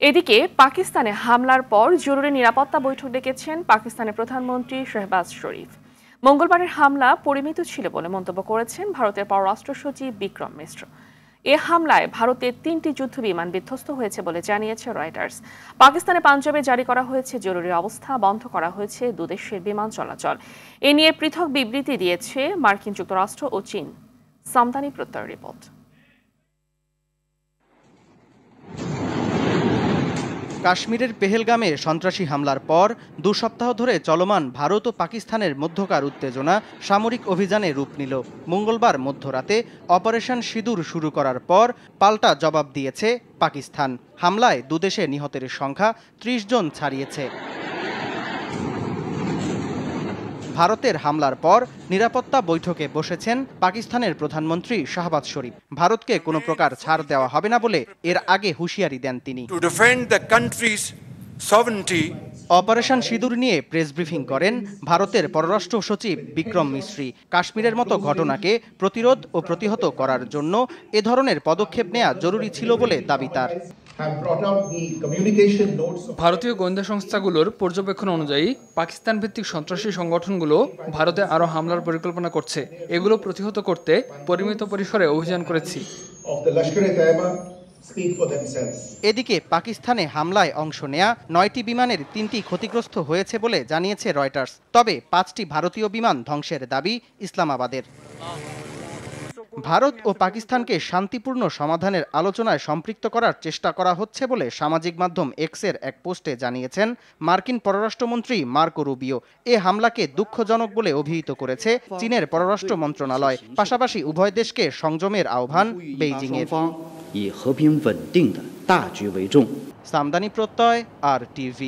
এদিকে পাকিস্তানে হামলার পর জরুরি নিরাপত্তা বৈঠক ডেকেছেন পাকিস্তানের প্রধানমন্ত্রী শাহবাজ শরীফ। মঙ্গলবারের হামলা পরিমিত ছিল বলে মন্তব্য করেছেন ভারতের পররাষ্ট্র সচিব বিক্রম মিশ্র। এ হামলায় ভারতের 3টি যুদ্ধবিমান বিধ্বস্ত হয়েছে বলে জানিয়েছে রয়টার্স। পাকিস্তানে পাঞ্জাবে জারি করা হয়েছে জরুরি অবস্থা, বন্ধ করা হয়েছে দুদেশের বিমান চলাচল। এ নিয়ে পৃথক বিবৃতি দিয়েছে মার্কিন যুক্তরাষ্ট্র ও চীন। সামদানি প্রত্যয় রিপোর্ট। কাশ্মীরের পেহেলগামে সন্ত্রাসী হামলার পর 2 সপ্তাহ ধরে চলমান ভারত ও পাকিস্তানের মধ্যকার উত্তেজনা সামরিক অভিযানে রূপ নিল। মঙ্গলবার মধ্যরাতে অপারেশন সিঁদুর শুরু করার পর পাল্টা জবাব দিয়েছে পাকিস্তান। হামলায় দুদেশে নিহতের সংখ্যা 30 জন ছাড়িয়েছে। ভারতের হামলার পর নিরাপত্তা বৈঠকে বসেছেন পাকিস্তানের প্রধানমন্ত্রী শাহবাজ শরীফ। ভারতকে কোনো প্রকার ছাড় দেওয়া হবে না বলে এর আগে হুঁশিয়ারি দেন তিনি। অপারেশন সিঁদুর নিয়ে প্রেস ব্রিফিং করেন ভারতের পররাষ্ট্র সচিব বিক্রম মিশ্রি। কাশ্মীরের মতো ঘটনাকে প্রতিরোধ ও প্রতিহত করার জন্য এ ধরনের পদক্ষেপ নেওয়া জরুরি ছিল বলে দাবি তার। ভারতীয় গোয়েন্দা সংস্থাগুলোর পর্যবেক্ষণ অনুযায়ী পাকিস্তান ভিত্তিক সন্ত্রাসী সংগঠনগুলো ভারতে আরও হামলার পরিকল্পনা করছে। এগুলো প্রতিহত করতে পরিমিত পরিসরে অভিযান করেছি। এদিকে পাকিস্তানে হামলায় অংশ নেয়া 9টি বিমানের 3টি ক্ষতিগ্রস্ত হয়েছে বলে জানিয়েছে রয়টার্স। তবে 5টি ভারতীয় বিমান ধ্বংসের দাবি ইসলামাবাদের। ভারত ও পাকিস্তানকে শান্তিপূর্ণ সমাধানের আলোচনায় সম্পৃক্ত করার চেষ্টা করা হচ্ছে বলে সামাজিক মাধ্যম এক্সের এক পোস্টে জানিয়েছেন মার্কিন পররাষ্ট্রমন্ত্রী মার্কো রুবিও। এ হামলাকে দুঃখজনক বলে অভিহিত করেছে চীনের পররাষ্ট্র মন্ত্রণালয়। পাশাপাশি উভয় দেশকে সংযমের আহ্বান বেইজিংয়ের। সামদানি প্রত্যয়, RTV।